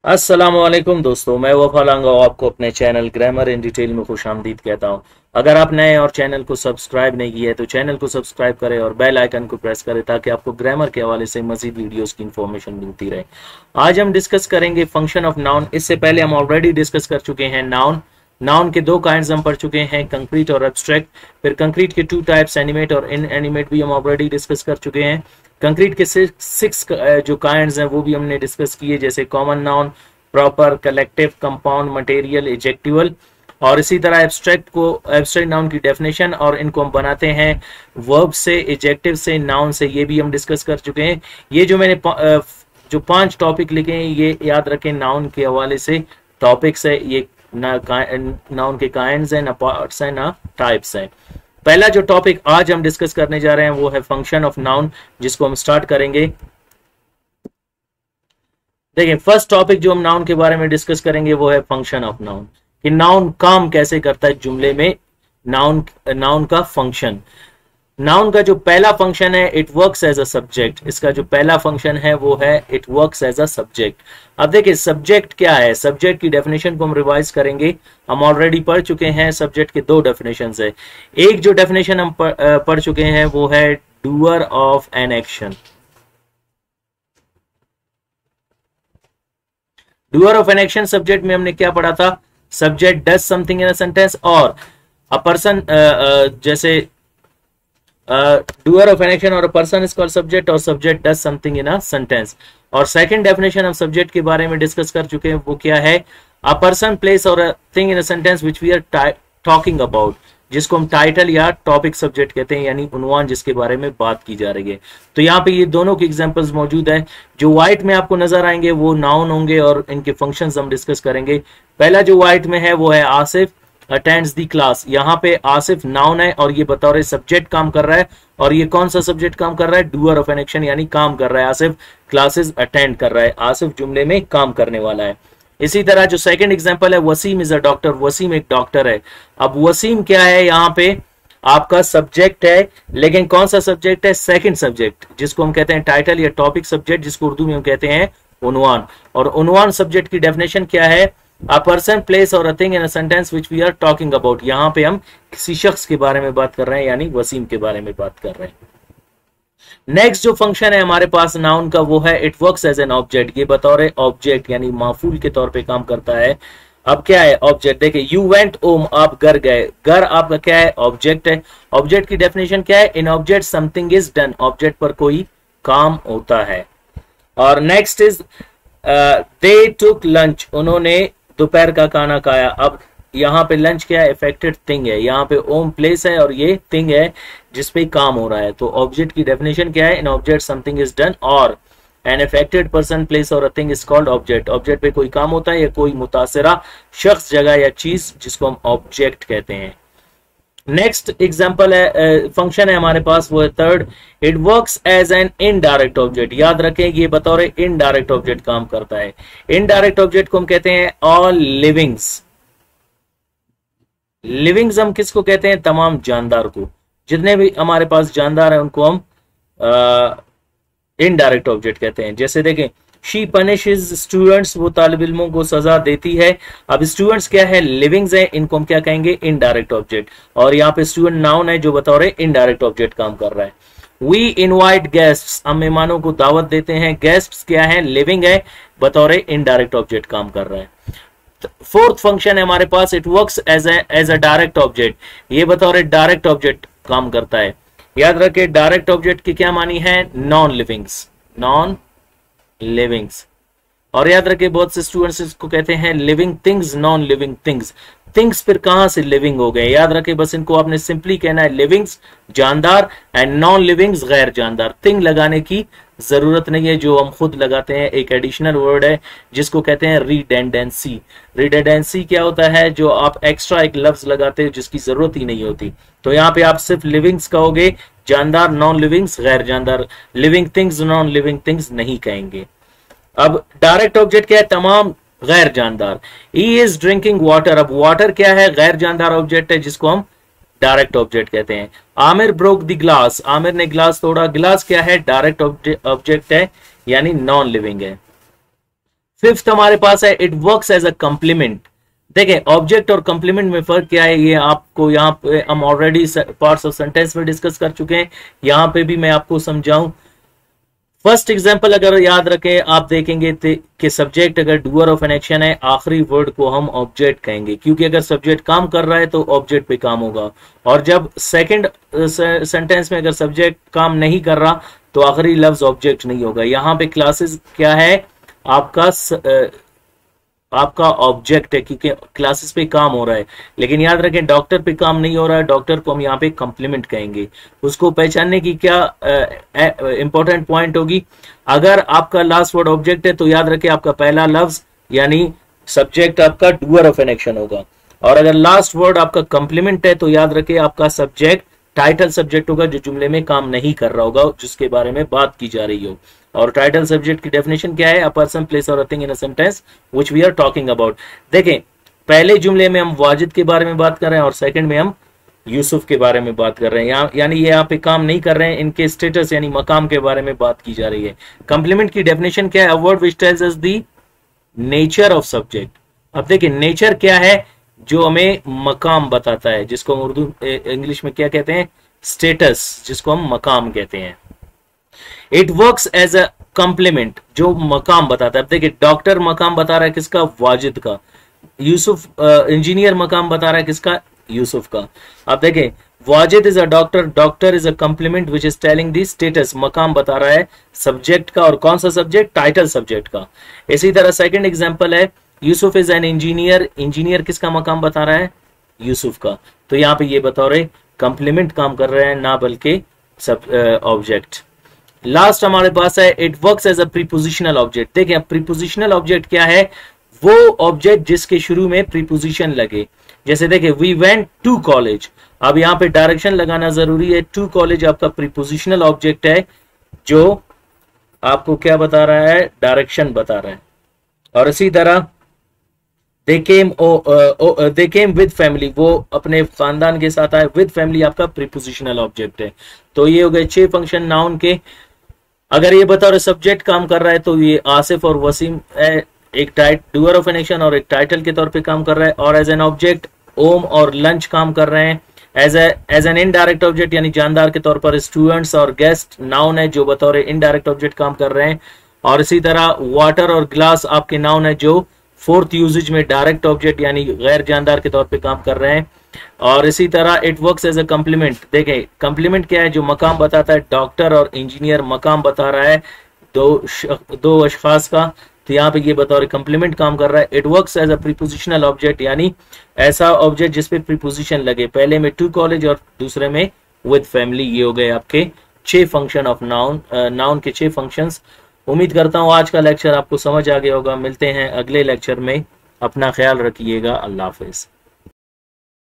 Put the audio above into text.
अस्सलामुअलैकुम दोस्तों, मैं वफा लांगा आपको अपने चैनल ग्रामर इन डिटेल में खुशामदीद कहता हूं। अगर आप नए और चैनल को सब्सक्राइब नहीं किया है तो चैनल को सब्सक्राइब करें और बेल आइकन को प्रेस करें ताकि आपको ग्रामर के हवाले से मजीद वीडियोस की इंफॉर्मेशन मिलती रहे। आज हम डिस्कस करेंगे फंक्शन ऑफ नाउन। इससे पहले हम ऑलरेडी डिस्कस कर चुके हैं नाउन। नाउन के दो काइंड्स हम पढ़ चुके हैं, कंक्रीट और एब्स्ट्रैक्ट। फिर कंक्रीट के टू टाइप्स, एनिमेट और इनएनिमेट, भी हम ऑलरेडी डिस्कस कर चुके हैं। कंक्रीट के सिक्स जो काइंड्स हैं वो भी हमने डिस्कस किए, जैसे common noun, proper, collective, compound, material, adjectival. और इसी तरह एब्स्ट्रैक्ट नाउन की डेफिनेशन और इनको हम बनाते हैं वर्ब से, एडजेक्टिव से, नाउन से, ये भी हम डिस्कस कर चुके हैं। ये जो मैंने जो 5 टॉपिक लिखे हैं ये याद रखें, नाउन के हवाले से टॉपिक्स है। ये नाउन के काइंड्स हैं, ना पार्ट्स हैं, ना टाइप्स हैं। पहला जो टॉपिक आज हम डिस्कस करने जा रहे हैं वो है फंक्शन ऑफ नाउन, जिसको हम स्टार्ट करेंगे। देखिए, फर्स्ट टॉपिक जो हम नाउन के बारे में डिस्कस करेंगे वो है फंक्शन ऑफ नाउन, कि नाउन काम कैसे करता है जुमले में। नाउन का फंक्शन, नाउन का जो पहला फंक्शन है it works as a subject. इसका जो पहला फंक्शन है वो है it works as a subject. अब देखिए सब्जेक्ट क्या है, सब्जेक्ट की डेफिनेशन को हम रिवाइज करेंगे। हम ऑलरेडी पढ़ चुके हैं सब्जेक्ट के 2 डेफिनेशंस है। एक जो डेफिनेशन हम पढ़ चुके हैं वो है doer of an action. Doer of an action subject में हमने क्या पढ़ा था, subject does something in a sentence और अ पर्सन, जैसे डूअर ऑफ एन एक्शन और a person is called subject और subject does something in a sentence. और सेकंड डेफिनेशन हम सब्जेक्ट के बारे में डिस्कस कर चुके हैं, वो क्या है, अ पर्सन, प्लेस और a thing in a sentence which we are talking about, जिसको हम टाइटल या टॉपिक सब्जेक्ट कहते हैं, यानी उन्वान जिसके बारे में बात की जा रही है। तो यहाँ पे ये दोनों की एग्जांपल्स मौजूद है। जो व्हाइट में आपको नजर आएंगे वो नाउन होंगे और इनके फंक्शंस हम डिस्कस करेंगे। पहला जो व्हाइट में है वो है आसिफ अटेंड्स दी क्लास। यहाँ पे आसिफ नाउन है और ये बतौर सब्जेक्ट काम कर रहा है। और ये कौन सा सब्जेक्ट काम कर रहा है, डूअर ऑफ एन एक्शन, यानी काम कर रहा है। आसिफ क्लासेस अटेंड कर रहा है, आसिफ जुमले में काम करने वाला है। इसी तरह जो सेकंड एग्जांपल है, Wasim is a doctor. Wasim एक डॉक्टर है। अब वसीम क्या है, यहाँ पे आपका सब्जेक्ट है, लेकिन कौन सा सब्जेक्ट है, सेकंड सब्जेक्ट, जिसको हम कहते हैं टाइटल या टॉपिक सब्जेक्ट, जिसको उर्दू में हम कहते हैं उन्वान। और उन्वान सब्जेक्ट की डेफिनेशन क्या है, अ पर्सन, प्लेस और a thing in a sentence which we are talking about. यहाँ पे हम किसी शख्स के बारे में बात कर रहे हैं, यानी वसीम के बारे में बात कर रहे हैं। नेक्स्ट जो फंक्शन है हमारे पास नाउन का वो है it works as an object. ये बतौर ऑब्जेक्ट यानी माफूल के तौर पे काम करता है। अब क्या है ऑब्जेक्ट, देखिए यू वेंट होम, आप घर गए। घर आपका क्या है, ऑब्जेक्ट है। ऑब्जेक्ट की डेफिनेशन क्या है, in object something is done, object पर कोई काम होता है। और next is they took lunch, उन्होंने दोपहर का खाना खाया। अब यहाँ पे लंच क्या है, इफेक्टेड थिंग है। यहाँ पे ओम प्लेस है और ये थिंग है जिसपे काम हो रहा है। तो ऑब्जेक्ट की डेफिनेशन क्या है, in object something is done और एन इफेक्टेड पर्सन, प्लेस और a thing is called object. Object पे कोई काम होता है या कोई मुतासिरा शख्स, जगह या चीज, जिसको हम ऑब्जेक्ट कहते हैं। नेक्स्ट एग्जांपल है, फंक्शन है हमारे पास, वो है third, it works as an indirect object. याद रखें ये बतौर इनडायरेक्ट ऑब्जेक्ट काम करता है। इनडायरेक्ट ऑब्जेक्ट को हम कहते हैं ऑल लिविंग्स। लिविंग्स हम किसको कहते हैं, तमाम जानदार को। जितने भी हमारे पास जानदार हैं उनको हम इनडायरेक्ट ऑब्जेक्ट कहते हैं। जैसे देखें, शी पनिशेस स्टूडेंट्स, वो तालिब इल्मों को सजा देती है। अब स्टूडेंट्स क्या है, लिविंग्स है, इनको हम क्या कहेंगे, इनडायरेक्ट ऑब्जेक्ट। और यहाँ पे स्टूडेंट नाउन है जो बतौर इनडायरेक्ट ऑब्जेक्ट काम कर रहा है। वी इनवाइट गेस्ट्स, हम मेहमानों को दावत देते हैं। गेस्ट्स क्या है, लिविंग है, बतौर इनडायरेक्ट ऑब्जेक्ट काम कर रहा है। फोर्थ फंक्शन है हमारे पास, it works as a direct object. ये बतौर डायरेक्ट ऑब्जेक्ट काम करता है। याद रखे डायरेक्ट ऑब्जेक्ट की क्या मानी है, नॉन लिविंग्स, नॉन लिविंग्स। और याद रखे बहुत से स्टूडेंट्स इसको कहते हैं living things, non living things. Things फिर कहां से लिविंग हो गए, याद रखे बस इनको आपने सिंपली कहना है लिविंग्स जानदार एंड नॉन लिविंग्स गैर जानदार। थिंग लगाने की जरूरत नहीं है, जो हम खुद लगाते हैं। एक एडिशनल वर्ड है जिसको कहते हैं रिडेंडेंसी। रिडेंडेंसी क्या होता है, जो आप एक्स्ट्रा एक लफ्ज लगाते हो जिसकी जरूरत ही नहीं होती। तो यहाँ पे आप सिर्फ लिविंग्स कहोगे, जानदार नॉन लिविंग्स गैर जानदार, living things non living things नहीं कहेंगे। अब डायरेक्ट ऑब्जेक्ट क्या है, तमाम गैर जानदार। ही इज ड्रिंकिंग वाटर, अब वाटर क्या है, गैर जानदार ऑब्जेक्ट है जिसको हम डायरेक्ट ऑब्जेक्ट कहते हैं। Aamir broke the glass, Aamir ने ग्लास तोड़ा। ग्लास क्या है, डायरेक्ट ऑब्जेक्ट है यानी नॉन लिविंग है। फिफ्थ हमारे पास है it works as a complement. देखें ऑब्जेक्ट और कंप्लीमेंट में फर्क क्या है, ये आपको यहाँ पे हम ऑलरेडी पार्ट्स ऑफ सेंटेंस में डिस्कस कर चुके हैं, यहाँ पे भी मैं आपको समझाऊं। फर्स्ट एग्जांपल अगर याद रखें, आप देखेंगे कि सब्जेक्ट अगर डूअर ऑफ एन एक्शन है, आखिरी वर्ड को हम ऑब्जेक्ट कहेंगे, क्योंकि अगर सब्जेक्ट काम कर रहा है तो ऑब्जेक्ट पे काम होगा। और जब सेकंड सेंटेंस में अगर सब्जेक्ट काम नहीं कर रहा तो आखिरी लफ्ज ऑब्जेक्ट नहीं होगा। यहाँ पे क्लासेस क्या है, आपका ऑब्जेक्ट है, क्योंकि क्लासेस पे काम हो रहा है। लेकिन याद रखें डॉक्टर पे काम नहीं हो रहा है, डॉक्टर को हम यहाँ पे कंप्लीमेंट कहेंगे। उसको पहचानने की क्या इंपॉर्टेंट पॉइंट होगी, अगर आपका लास्ट वर्ड ऑब्जेक्ट है तो याद रखें आपका पहला लफ्ज यानी सब्जेक्ट आपका डूअर ऑफ एन एक्शन होगा, और अगर लास्ट वर्ड आपका कंप्लीमेंट है तो याद रखें आपका सब्जेक्ट टाइटल सब्जेक्ट होगा, जो जुमले में काम नहीं कर रहा होगा, जिसके बारे में बात की जा रही हो। और टाइटल सब्जेक्ट की डेफिनेशन क्या है, अ पर्सन प्लेस और a thing in a sentence which we are talking about. देखें पहले जुमले में हम वाजिद के बारे में बात कर रहे हैं और सेकंड में हम यूसुफ के बारे में बात कर रहे हैं, यानी ये यहाँ पे काम नहीं कर रहे हैं, इनके स्टेटस यानी मकाम के बारे में बात की जा रही है। कंप्लीमेंट की डेफिनेशन क्या है, a word which tells us the nature of subject. अब देखिए नेचर क्या है, जो हमें मकाम बताता है, जिसको हम उर्दू इंग्लिश में क्या कहते हैं, स्टेटस, जिसको हम मकाम कहते हैं। It works as a complement, जो मकाम बताता है। अब देखिए डॉक्टर मकाम बता रहा है किसका, वाजिद का। यूसुफ इंजीनियर मकाम बता रहा है किसका, यूसुफ का। अब देखें Wajid is a doctor, doctor is a complement which is telling the status, मकाम बता रहा है सब्जेक्ट का, और कौन सा सब्जेक्ट, टाइटल सब्जेक्ट का। इसी तरह सेकंड एग्जांपल है Yusuf is an engineer, engineer किसका मकाम बता रहा है, यूसुफ का। तो यहाँ पे ये बता रहे कंप्लीमेंट काम कर रहे हैं, ना बल्कि सब ऑब्जेक्ट। लास्ट हमारे पास है it works as a prepositional object. देखिए प्रीपोजिशनल ऑब्जेक्ट क्या है, वो ऑब्जेक्ट जिसके शुरू में प्रीपोजिशन लगे। जैसे देखिए वी वेंट टू कॉलेज, अब यहाँ पे डायरेक्शन लगाना जरूरी है। टू कॉलेज आपका प्रीपोजिशनल ऑब्जेक्ट है, जो आपको क्या बता रहा है, डायरेक्शन बता रहा है। और इसी तरह they came with family, वो अपने खानदान के साथ आए। विद फैमिली आपका प्रीपोजिशनल ऑब्जेक्ट है। तो ये हो गए 6 फंक्शन नाउन के। अगर ये बता रहे सब्जेक्ट काम कर रहा है तो ये आसिफ और वसीम है, एक डूअर ऑफ एन एक्शन और एक टाइटल के तौर पे काम कर रहा है। और एज एन ऑब्जेक्ट ओम और लंच काम कर रहे हैं। एज एन इनडायरेक्ट ऑब्जेक्ट यानी जानदार के तौर पर स्टूडेंट्स और गेस्ट नाउन है, जो बतौर इनडायरेक्ट ऑब्जेक्ट काम कर रहे हैं। और इसी तरह वाटर और ग्लास आपके नाउन है, जो फोर्थ यूजेज में डायरेक्ट ऑब्जेक्ट यानी गैर जानदार के तौर पे काम कर रहे हैं। और इसी तरह it works as a complement. देखें कंप्लीमेंट क्या है, जो मकाम बताता है, डॉक्टर और इंजीनियर मकाम बता रहा है दो अशखास का, तो यहाँ पे ये बतौर कंप्लीमेंट काम कर रहा है। It works as a prepositional object, यानी ऐसा ऑब्जेक्ट जिसपे प्रीपोजिशन लगे, पहले में टू कॉलेज और दूसरे में विद फैमिली। ये हो गए आपके 6 फंक्शन ऑफ नाउन, नाउन के 6 फंक्शंस। उम्मीद करता हूँ आज का लेक्चर आपको समझ आ गया होगा। मिलते हैं अगले लेक्चर में, अपना ख्याल रखिएगा, अल्लाह हाफिज।